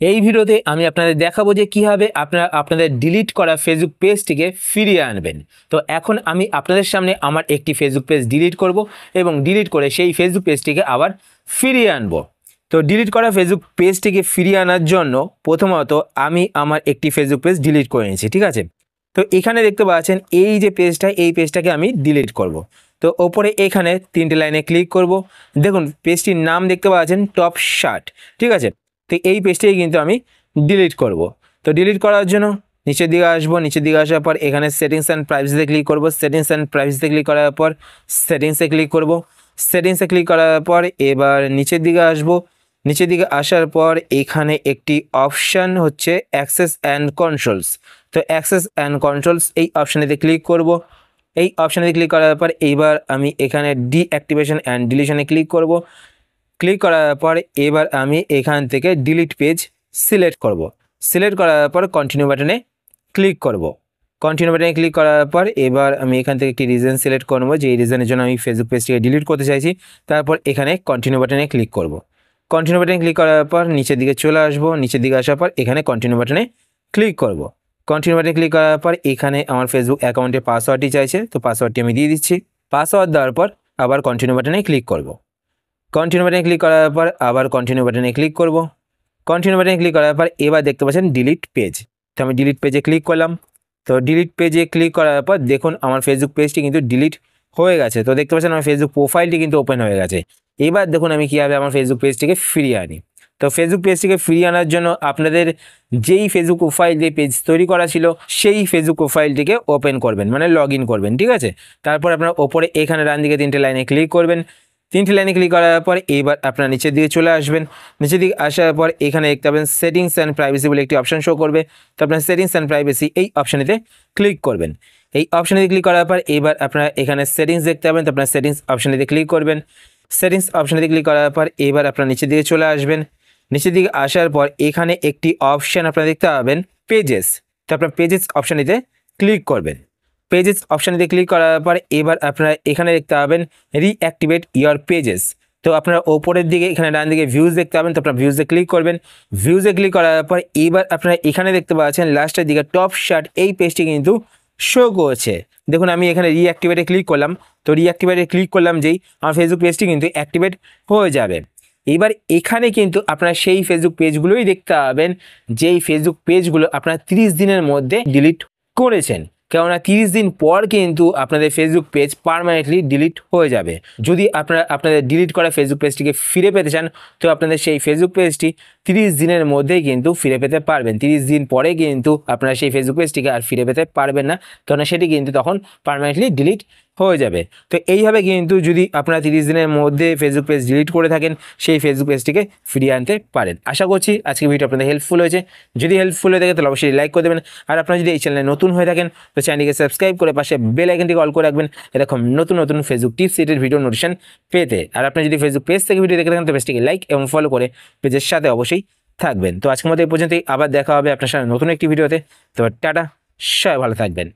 এই ভিডিওতে আমি আপনাদের দেখাবো যে কিভাবে আপনারা আপনাদের ডিলিট করা ফেসবুক পেজটিকে ফিরিয়ে আনবেন। তো এখন আমি আপনাদের সামনে আমার একটি ফেসবুক পেজ ডিলিট করব এবং ডিলিট করে সেই ফেসবুক পেজটিকে আবার ফিরিয়ে আনব। তো ডিলিট করা ফেসবুক পেজটিকে ফিরিয়ে আনার জন্য প্রথমত আমি আমার একটি ফেসবুক পেজ ডিলিট করে নিয়েছি, ঠিক আছে। তো এখানে দেখতে পাচ্ছেন এই যে পেজটা, এই পেজটাকে আমি ডিলিট করব। তো ওপরে এখানে 3টে লাইনে ক্লিক করব। দেখুন পেজটির নাম দেখতে পাচ্ছেন টপ শার্ট, ঠিক আছে। তো এই পেজটাই কিন্তু আমি ডিলিট করব। তো ডিলিট করার জন্য নিচের দিকে আসবো, নিচের দিকে আসার পর এখানে সেটিংস অ্যান্ড প্রাইভেসিতে ক্লিক করব। সেটিংস অ্যান্ড প্রাইভেসিতে ক্লিক করার পর সেটিংসে ক্লিক করব। সেটিংসে ক্লিক করার পর এবার নিচের দিকে আসবো। নিচের দিকে আসার পর এখানে একটি অপশান হচ্ছে অ্যাক্সেস অ্যান্ড কন্ট্রোলস। তো অ্যাক্সেস অ্যান্ড কন্ট্রোলস এই অপশানেতে ক্লিক করব। এই অপশানে ক্লিক করার পর এইবার আমি এখানে ডিঅ্যাক্টিভেশন অ্যান্ড ডিলিশনে ক্লিক করব। ক্লিক করার পর এবার আমি এখান থেকে ডিলিট পেজ সিলেক্ট করব। সিলেক্ট করার পর কন্টিনিউ বাটনে ক্লিক করব। কন্টিনিউ বাটনে ক্লিক করার পর এবার আমি এখান থেকে একটি রিজন সিলেক্ট করব, যে এই রিজনের জন্য আমি ফেসবুক পেজটিকে ডিলিট করতে চাইছি। তারপর এখানে কন্টিনিউ বাটনে ক্লিক করব। কন্টিনিউ বাটনে ক্লিক করার পর নিচের দিকে চলে আসবো। নিচের দিকে আসার পর এখানে কন্টিনিউ বাটনে ক্লিক করব। কন্টিনিউ বাটনে ক্লিক করার পর এখানে আমার ফেসবুক অ্যাকাউন্টে পাসওয়ার্ডটি চাইছে, তো পাসওয়ার্ডটি আমি দিয়ে দিচ্ছি। পাসওয়ার্ড দেওয়ার পর আবার কন্টিনিউ বাটনে ক্লিক করব। কন্টিনিউ বাটনে ক্লিক করার পর আবার কন্টিনিউ বাটনে ক্লিক করব। কন্টিনিউ বাটনে ক্লিক করার পর এবার দেখতে পাচ্ছেন ডিলিট পেজ। তো আমি ডিলিট পেজে ক্লিক করলাম। তো ডিলিট পেজে ক্লিক করার পর দেখুন আমার ফেসবুক পেজটি কিন্তু ডিলিট হয়ে গেছে। তো দেখতে পাচ্ছেন আমার ফেসবুক প্রোফাইলটি কিন্তু ওপেন হয়ে গেছে। এবার দেখুন আমি কীভাবে আমার ফেসবুক পেজটিকে ফিরিয়ে আনি। তো ফেসবুক পেজটিকে ফিরিয়ে আনার জন্য আপনাদের যেই ফেসবুক প্রোফাইল দিয়ে পেজ তৈরি করা ছিল সেই ফেসবুক প্রোফাইলটিকে ওপেন করবেন, মানে লগ ইন করবেন, ঠিক আছে। তারপর আপনার ওপরে এখানে ডান দিকে 3টে লাইনে ক্লিক করবেন। 3টে লাইনে ক্লিক করার পর এবার আপনার নিচের দিকে চলে আসবেন। নিচের দিকে আসার পর এখানে দেখতে পাবেন সেটিংস অ্যান্ড প্রাইভেসি বলে একটি অপশন শো করবে। তো আপনার সেটিংস অ্যান্ড প্রাইভেসি এই অপশানেতে ক্লিক করবেন। এই অপশানেতে ক্লিক করার পর এবার আপনারা এখানে সেটিংস দেখতে পাবেন। তো আপনার সেটিংস অপশানেতে ক্লিক করবেন। সেটিংস অপশানেতে ক্লিক করার পর এবার আপনার নিচের দিকে চলে আসবেন। নিচের দিকে আসার পর এখানে একটি অপশান আপনারা দেখতে পাবেন পেজেস। তো আপনার পেজেস অপশানেতে ক্লিক করবেন। পেজেস অপশানেতে ক্লিক করার পর এবার আপনারা এখানে দেখতে পাবেন রিঅ্যাক্টিভেট ইয়োর পেজেস। তো আপনারা ওপরের দিকে এখানে ডান দিকে ভিউজ দেখতে পাবেন। তো আপনারা ভিউজে ক্লিক করবেন। ভিউজে ক্লিক করার পর এবার আপনারা এখানে দেখতে পাচ্ছেন লাস্টের দিকে টপ শার্ট এই পেজটি কিন্তু শো করছে। দেখুন আমি এখানে রিঅ্যাক্টিভেটে ক্লিক করলাম। তো রিঅ্যাক্টিভেটে ক্লিক করলাম যেই আমার ফেসবুক পেজটি কিন্তু অ্যাক্টিভেট হয়ে যাবে। এবার এখানে কিন্তু আপনারা সেই ফেসবুক পেজগুলোই দেখতে পাবেন যেই ফেসবুক পেজগুলো আপনারা 30 দিনের মধ্যে ডিলিট করেছেন। কেননা 30 দিন পর কিন্তু আপনাদের ফেসবুক পেজ পার্মানেন্টলি ডিলিট হয়ে যাবে। যদি আপনারা আপনাদের ডিলিট করা ফেসবুক পেজটিকে ফিরে পেতে চান তো আপনাদের সেই ফেসবুক পেজটি 30 দিনের মধ্যেই কিন্তু ফিরে পেতে পারবেন। 30 দিন পরে কিন্তু আপনারা সেই ফেসবুক পেজটিকে আর ফিরে পেতে পারবেন না, তখন সেটি কিন্তু তখন পার্মানেন্টলি ডিলিট হয়ে যাবে। তো এইভাবে কিন্তু যদি আপনারা 30 দিনের মধ্যে ফেসবুক পেজ ডিলিট করে থাকেন সেই ফেসবুক পেজটিকে ফিরিয়ে আনতে পারেন। আশা করছি আজকের ভিডিও আপনাদের হেল্পফুল হয়েছে। যদি হেল্পফুল হয়ে থাকে তাহলে অবশ্যই লাইক করে দেবেন। আর আপনারা যদি এই চ্যানেলে নতুন হয়ে থাকেন তো চ্যানেলটিকে সাবস্ক্রাইব করে পাশে বেল আইকনটিকে অল করে রাখবেন এরকম নতুন নতুন ফেসবুক টিপস সেটের ভিডিও নোটিফিকেশন পেতে। আর আপনি যদি ফেসবুক পেজ থেকে ভিডিও দেখে থাকেন তো পেজটিকে লাইক এবং ফলো করে পেজের সাথে অবশ্যই থাকবেন। তো আজকের মতো এই পর্যন্তই, আবার দেখা হবে আপনার সাথে নতুন একটি ভিডিওতে। তো টাটা, সবাই ভালো থাকবেন।